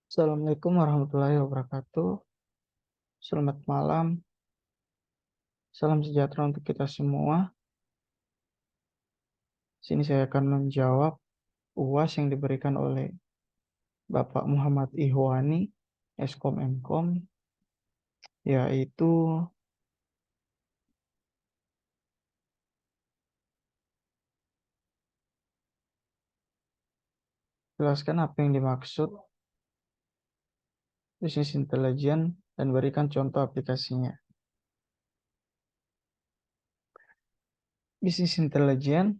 Assalamualaikum warahmatullahi wabarakatuh. Selamat malam. Salam sejahtera untuk kita semua. Sini saya akan menjawab UAS yang diberikan oleh Bapak Muhammad Ihwani, Eskom Mkom, yaitu jelaskan apa yang dimaksud bisnis intelijen dan berikan contoh aplikasinya. Bisnis intelijen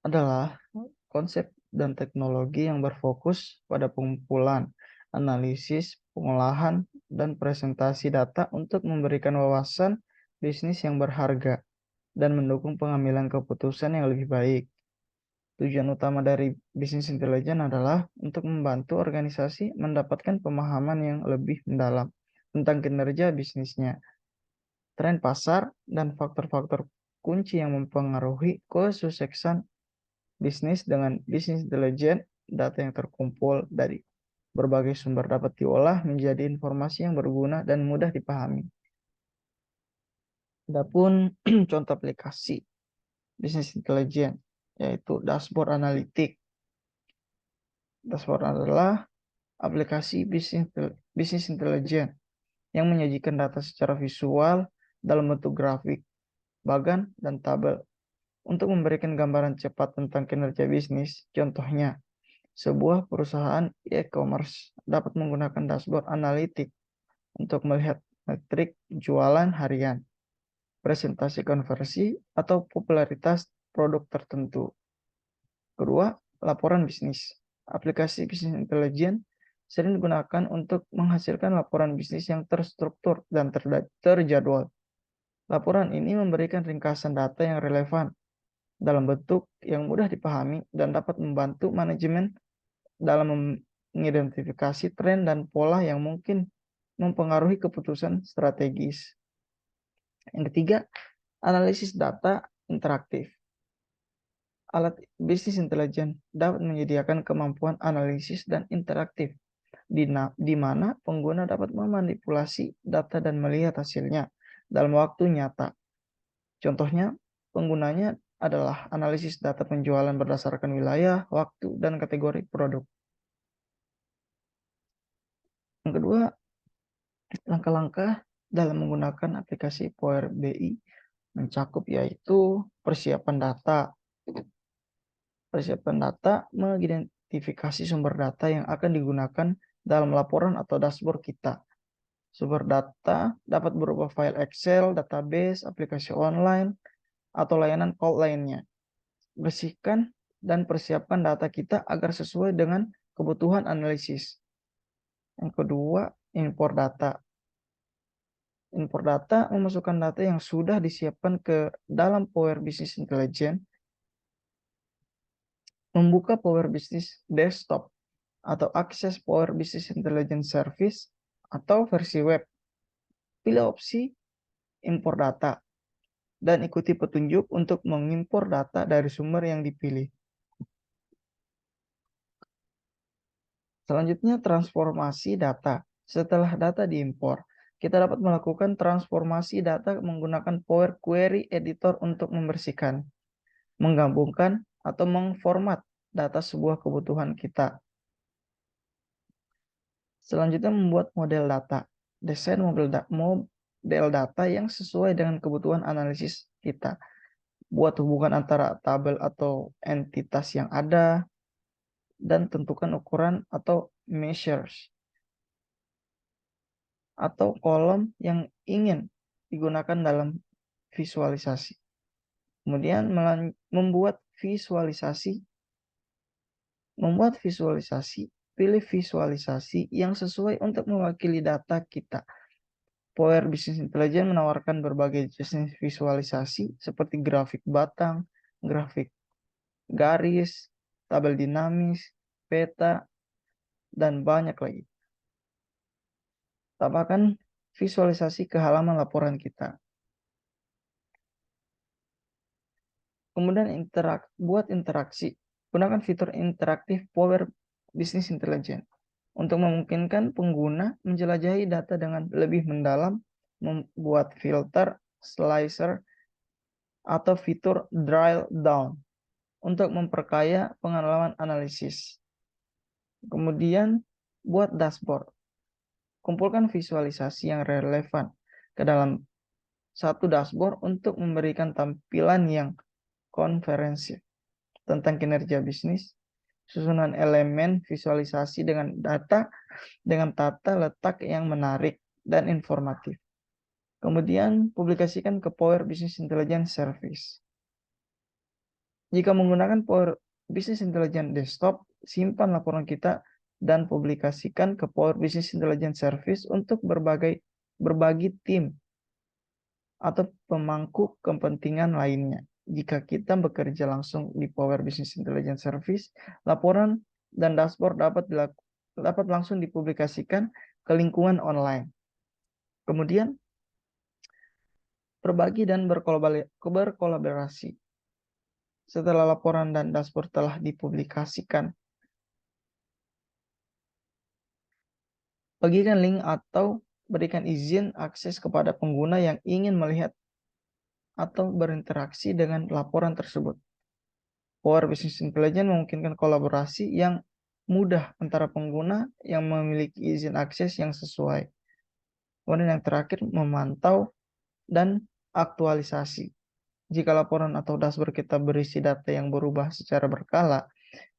adalah konsep dan teknologi yang berfokus pada pengumpulan, analisis, pengolahan, dan presentasi data untuk memberikan wawasan bisnis yang berharga dan mendukung pengambilan keputusan yang lebih baik. Tujuan utama dari bisnis intelijen adalah untuk membantu organisasi mendapatkan pemahaman yang lebih mendalam tentang kinerja bisnisnya, tren pasar, dan faktor-faktor kunci yang mempengaruhi kesuksesan bisnis. Dengan bisnis intelijen, data yang terkumpul dari berbagai sumber dapat diolah menjadi informasi yang berguna dan mudah dipahami. Adapun contoh aplikasi bisnis intelijen yaitu dashboard analitik. Dashboard adalah aplikasi bisnis intelijen yang menyajikan data secara visual dalam bentuk grafik, bagan, dan tabel untuk memberikan gambaran cepat tentang kinerja bisnis. Contohnya, sebuah perusahaan e-commerce dapat menggunakan dashboard analitik untuk melihat metrik jualan harian, presentasi konversi, atau popularitas produk tertentu. Kedua, laporan bisnis. Aplikasi bisnis intelijen sering digunakan untuk menghasilkan laporan bisnis yang terstruktur dan terjadwal. Laporan ini memberikan ringkasan data yang relevan dalam bentuk yang mudah dipahami dan dapat membantu manajemen dalam mengidentifikasi tren dan pola yang mungkin mempengaruhi keputusan strategis. Yang ketiga, analisis data interaktif. Alat bisnis intelijen dapat menyediakan kemampuan analisis dan interaktif, di mana pengguna dapat memanipulasi data dan melihat hasilnya dalam waktu nyata. Contohnya, penggunanya adalah analisis data penjualan berdasarkan wilayah, waktu, dan kategori produk. Yang kedua, langkah-langkah dalam menggunakan aplikasi Power BI mencakup yaitu persiapan data. Persiapan data mengidentifikasi sumber data yang akan digunakan dalam laporan atau dashboard kita. Sumber data dapat berupa file Excel, database, aplikasi online, atau layanan cloud lainnya. Bersihkan dan persiapkan data kita agar sesuai dengan kebutuhan analisis. Yang kedua, import data. Import data memasukkan data yang sudah disiapkan ke dalam Power Business Intelligence, membuka Power Business Desktop, atau akses Power Business Intelligence Service atau versi web. Pilih opsi impor data dan ikuti petunjuk untuk mengimpor data dari sumber yang dipilih. Selanjutnya, transformasi data. Setelah data diimpor, kita dapat melakukan transformasi data menggunakan Power Query Editor untuk membersihkan, menggabungkan, atau mengformat data sebuah kebutuhan kita. Selanjutnya, membuat model data. Desain model data yang sesuai dengan kebutuhan analisis kita. Buat hubungan antara tabel atau entitas yang ada, dan tentukan ukuran atau measures atau kolom yang ingin digunakan dalam visualisasi. Kemudian membuat visualisasi. Pilih visualisasi yang sesuai untuk mewakili data kita. Power Business Intelligence menawarkan berbagai jenis visualisasi seperti grafik batang, grafik garis, tabel dinamis, peta, dan banyak lagi. Tambahkan visualisasi ke halaman laporan kita. Kemudian buat interaksi. Gunakan fitur interaktif Power Business Intelligence. untuk memungkinkan pengguna menjelajahi data dengan lebih mendalam, membuat filter, slicer, atau fitur drill down untuk memperkaya pengalaman analisis. Kemudian, buat dashboard. Kumpulkan visualisasi yang relevan ke dalam satu dashboard untuk memberikan tampilan yang konferensi tentang kinerja bisnis, susunan elemen visualisasi dengan data dengan tata letak yang menarik dan informatif. Kemudian publikasikan ke Power Business Intelligence Service. Jika menggunakan Power Business Intelligence Desktop, simpan laporan kita dan publikasikan ke Power Business Intelligence Service untuk berbagi tim atau pemangku kepentingan lainnya. Jika kita bekerja langsung di Power Business Intelligence Service, laporan dan dashboard dapat langsung dipublikasikan ke lingkungan online. Kemudian, berbagi dan berkolaborasi. Setelah laporan dan dashboard telah dipublikasikan, bagikan link atau berikan izin akses kepada pengguna yang ingin melihat atau berinteraksi dengan laporan tersebut. Power Business Intelligence memungkinkan kolaborasi yang mudah antara pengguna yang memiliki izin akses yang sesuai. Kemudian yang terakhir, memantau dan aktualisasi. Jika laporan atau dashboard kita berisi data yang berubah secara berkala,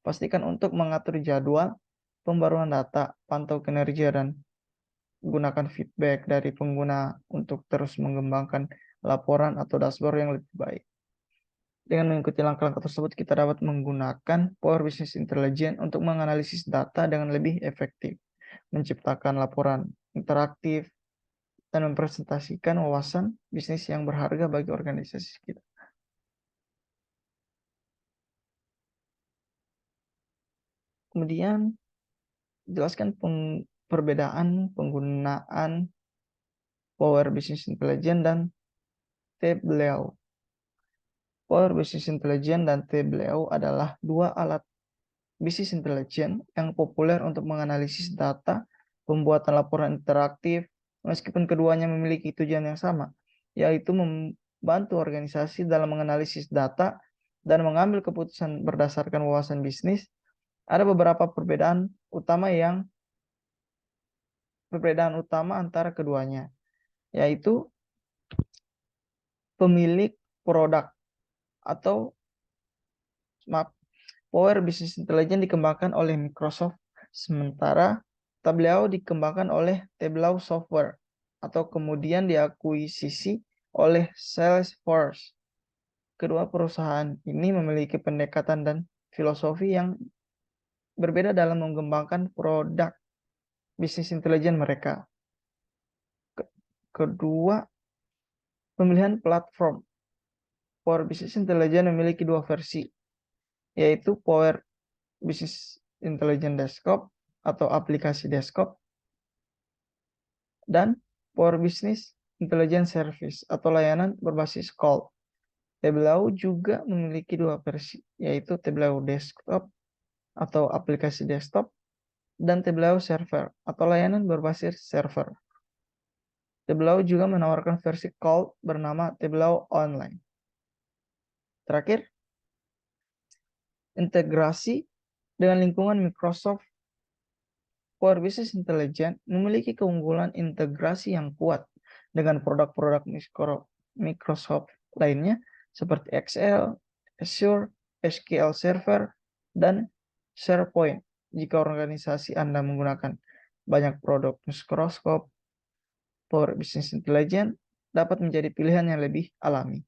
pastikan untuk mengatur jadwal pembaruan data, pantau kinerja, dan gunakan feedback dari pengguna untuk terus mengembangkan laporan atau dashboard yang lebih baik. Dengan mengikuti langkah-langkah tersebut, kita dapat menggunakan Power Business Intelligence untuk menganalisis data dengan lebih efektif, menciptakan laporan interaktif, dan mempresentasikan wawasan bisnis yang berharga bagi organisasi kita. Kemudian, jelaskan perbedaan penggunaan Power Business Intelligence dan Tableau. Power Business Intelligence dan Tableau adalah dua alat Business Intelligence yang populer untuk menganalisis data, pembuatan laporan interaktif, meskipun keduanya memiliki tujuan yang sama, yaitu membantu organisasi dalam menganalisis data dan mengambil keputusan berdasarkan wawasan bisnis. Ada beberapa perbedaan utama antara keduanya, yaitu pemilik produk atau Power Business Intelligence dikembangkan oleh Microsoft, sementara Tableau dikembangkan oleh Tableau Software atau kemudian diakuisisi oleh Salesforce. Kedua perusahaan ini memiliki pendekatan dan filosofi yang berbeda dalam mengembangkan produk bisnis intelijen mereka. Kedua, pemilihan platform. Power Business Intelligence memiliki dua versi, yaitu Power Business Intelligence Desktop atau aplikasi desktop, dan Power Business Intelligence Service atau layanan berbasis cloud. Tableau juga memiliki dua versi, yaitu Tableau Desktop atau aplikasi desktop dan Tableau Server atau layanan berbasis server. Tableau juga menawarkan versi cloud bernama Tableau Online. Terakhir, integrasi dengan lingkungan Microsoft. Power Business Intelligence memiliki keunggulan integrasi yang kuat dengan produk-produk Microsoft lainnya seperti Excel, Azure, SQL Server, dan SharePoint. Jika organisasi Anda menggunakan banyak produk Microsoft, Power Business Intelligence dapat menjadi pilihan yang lebih alami.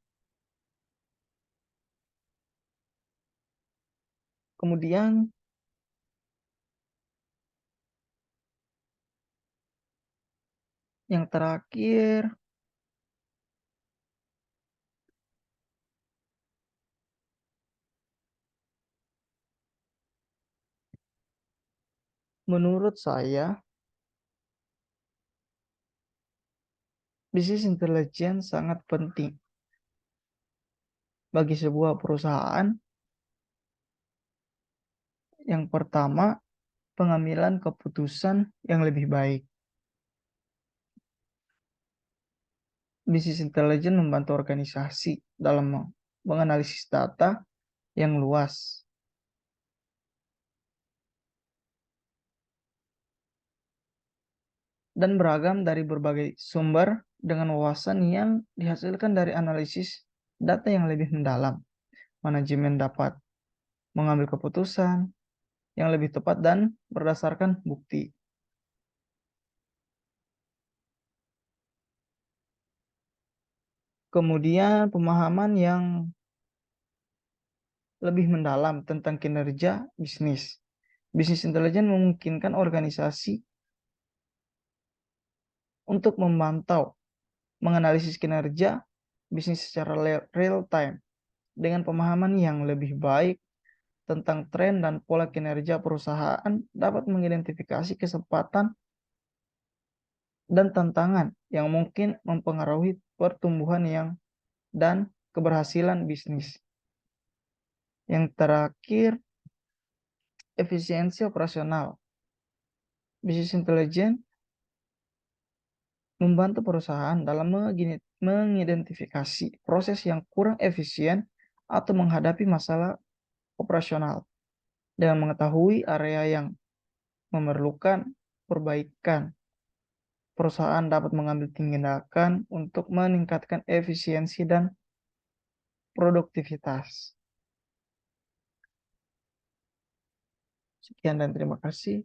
Kemudian, yang terakhir, menurut saya, Business Intelligence sangat penting bagi sebuah perusahaan. Yang pertama, pengambilan keputusan yang lebih baik. Bisnis intelijen membantu organisasi dalam menganalisis data yang luas dan beragam dari berbagai sumber dengan wawasan yang dihasilkan dari analisis data yang lebih mendalam. Manajemen dapat mengambil keputusan yang lebih tepat dan berdasarkan bukti. Kemudian pemahaman yang lebih mendalam tentang kinerja bisnis. Bisnis intelijen memungkinkan organisasi untuk memantau, menganalisis kinerja bisnis secara real time dengan pemahaman yang lebih baik tentang tren dan pola kinerja perusahaan dapat mengidentifikasi kesempatan dan tantangan yang mungkin mempengaruhi pertumbuhan dan keberhasilan bisnis. Yang terakhir, efisiensi operasional. Bisnis intelijen membantu perusahaan dalam mengidentifikasi proses yang kurang efisien atau menghadapi masalah operasional. Dengan mengetahui area yang memerlukan perbaikan, perusahaan dapat mengambil tindakan untuk meningkatkan efisiensi dan produktivitas. Sekian dan terima kasih.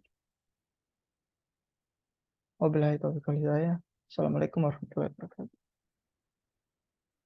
Wabillahi taufiq wal hidayah. Assalamualaikum warahmatullahi wabarakatuh.